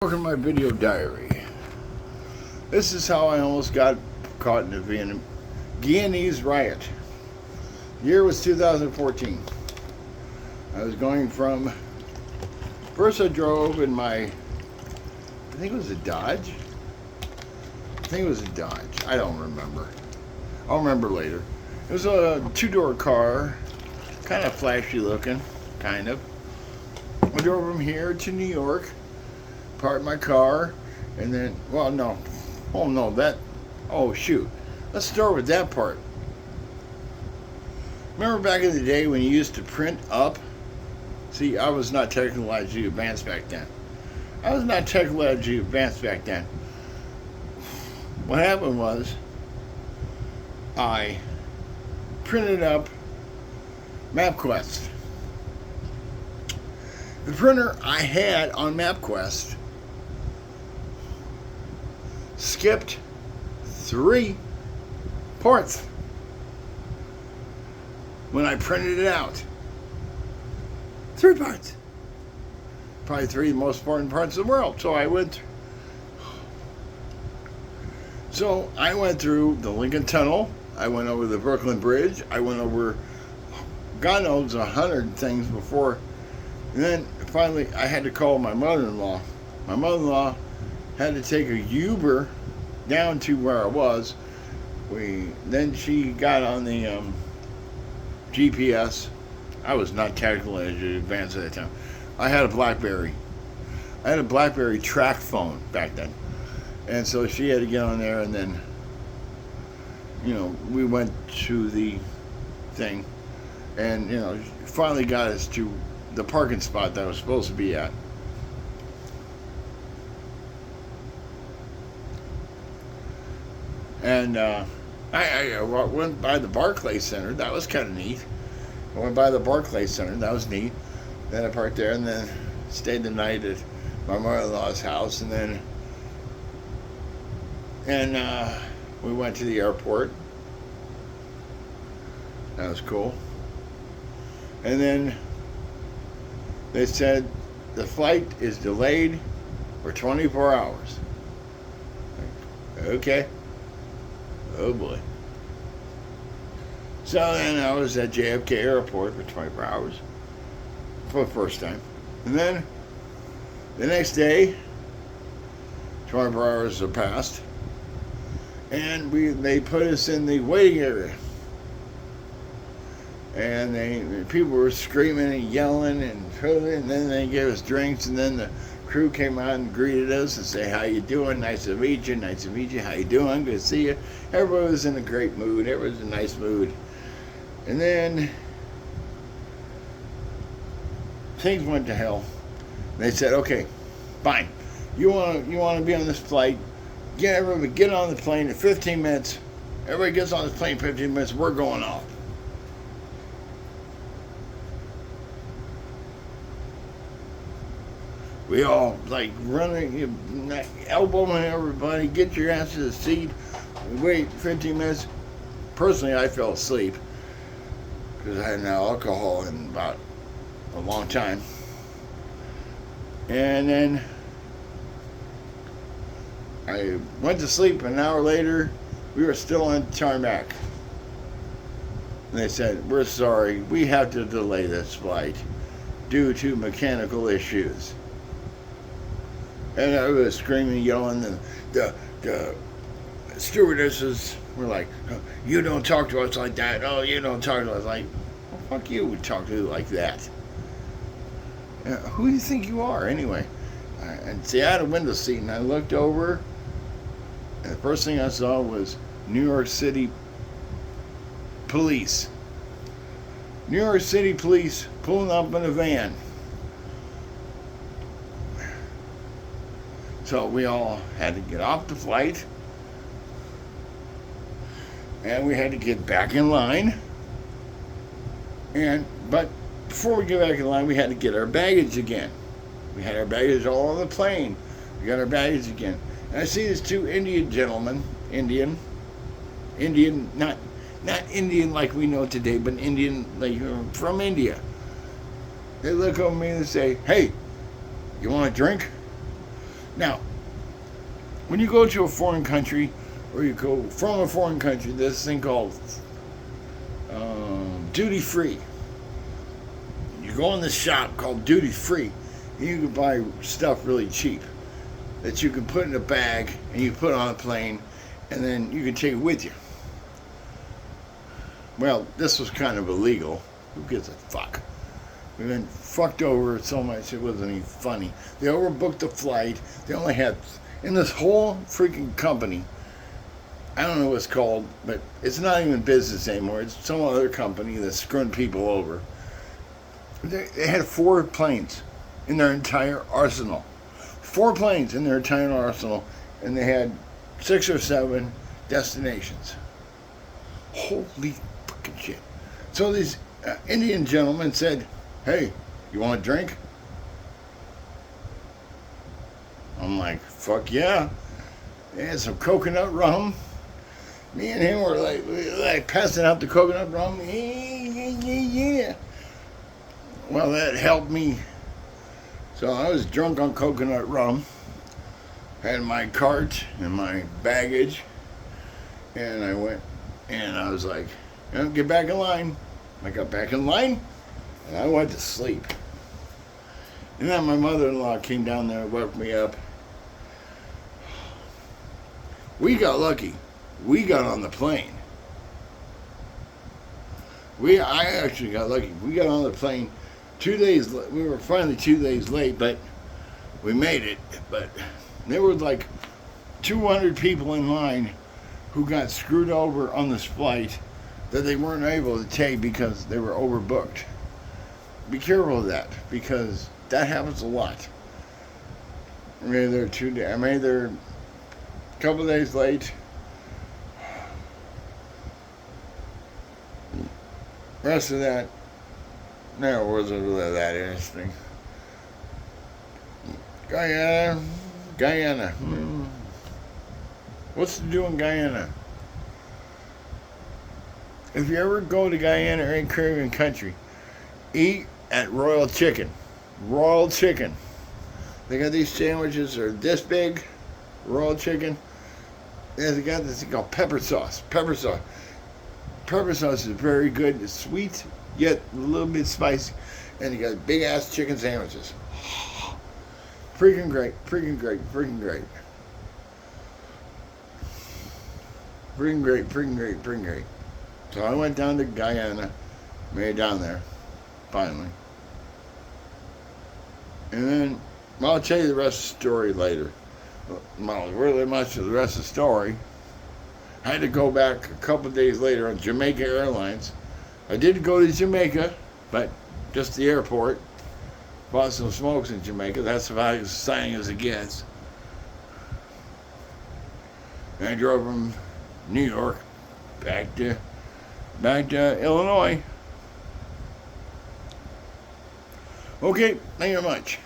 Welcome to my video diary. This is how I almost got caught in the Guyanese riot. The year was 2014. I was going from, first I drove in my, I think it was a Dodge. I don't remember. I'll remember later. It was a two-door car, kind of flashy looking, kind of. I drove from here to New York. Parked my car, and then, let's start with that part. Remember back in the day when you used to print up? See, I was not technologically advanced back then. What happened was, I printed up MapQuest. The printer I had on MapQuest skipped 3 parts when I printed it out. 3 parts. Probably 3 of the most important parts of the world. So I went through the Lincoln Tunnel. I went over the Brooklyn Bridge. I went over God knows 100 things before. And then finally I had to call my mother-in-law. My mother-in-law had to take a Uber down to where I was. Then she got on the GPS. I was not technically advanced at that time. I had a BlackBerry. Track phone back then. And so she had to get on there, and then, we went to the thing. And, finally got us to the parking spot that I was supposed to be at. And I went by the Barclays Center. That was kind of neat. Then I parked there and then stayed the night at my mother-in-law's house. And we went to the airport. That was cool. And then they said the flight is delayed for 24 hours. Okay. Oh boy. So then I was at JFK Airport for 24 hours for the first time. And then the next day, 24 hours have passed, and they put us in the waiting area. And people were screaming and yelling, and then they gave us drinks, and then the crew came out and greeted us and say, "How you doing? Nice to meet you. How you doing? Good to see you." Everybody was in a great mood. Everybody was in a nice mood. And then things went to hell. They said, "Okay, fine. You want to be on this flight? Everybody get on the plane in 15 minutes. Everybody gets on this plane in 15 minutes. We're going off." We all running, elbowing everybody, get your ass to the seat, wait 15 minutes. Personally, I fell asleep because I hadn't had alcohol in about a long time. And then I went to sleep. An hour later, we were still on tarmac. And they said, "We're sorry, we have to delay this flight due to mechanical issues." And I was screaming, yelling, and the stewardesses were like, "You don't talk to us like that. Oh, you don't talk to us like..." Well, fuck you, would talk to you like that. Who do you think you are, anyway? And see, I had a window seat, and I looked over, and the first thing I saw was New York City police. New York City police pulling up in a van. So we all had to get off the flight, and we had to get back in line. But before we get back in line, we had to get our baggage again. We had our baggage all on the plane. We got our baggage again. And I see these 2 Indian gentlemen, Indian, not Indian like we know today, but Indian from India. They look over me and say, "Hey, you want a drink?" Now, when you go to a foreign country, or you go from a foreign country, there's this thing called duty free. You go in this shop called duty free, and you can buy stuff really cheap that you can put in a bag and you put on a plane, and then you can take it with you. Well, this was kind of illegal. Who gives a fuck? We've been fucked over so much it wasn't even funny. They overbooked the flight. They only had, in this whole freaking company, I don't know what it's called, but it's not even business anymore. It's some other company that's screwing people over. They had 4 planes in their entire arsenal. 4 planes in their entire arsenal, and they had 6 or 7 destinations. Holy fucking shit. So these Indian gentlemen said, hey, you want a drink? I'm like, fuck yeah. They had some coconut rum. Me and him were like passing out the coconut rum. Yeah. Well, that helped me. So I was drunk on coconut rum. Had my cart and my baggage. And I went, and I was like, get back in line. I got back in line, and I went to sleep. And then my mother-in-law came down there and woke me up. We got lucky. We got on the plane. I actually got lucky. We got on the plane 2 days. We were finally 2 days late, but we made it. But there were like 200 people in line who got screwed over on this flight that they weren't able to take because they were overbooked. Be careful of that, because that happens a lot. I made there 2 days. I made there a couple days late. Rest of that, no, it wasn't really that interesting. Guyana. What's to do in Guyana? If you ever go to Guyana or any Caribbean country, eat at Royal Chicken. Royal Chicken. They got these sandwiches that are this big, Royal Chicken. They got this thing called pepper sauce. Pepper sauce. Pepper sauce is very good. It's sweet, yet a little bit spicy. And you got big ass chicken sandwiches. Freaking great. Freaking great. Freaking great. Freaking great. Freaking great. Freaking great. So I went down to Guyana, made it down there, finally. And then, well, I'll tell you the rest of the story later. Well, really much of the rest of the story. I had to go back a couple days later on Jamaica Airlines. I did go to Jamaica, but just the airport. Bought some smokes in Jamaica. That's about as exciting as it gets. And I drove from New York back to Illinois. Okay, thank you very much.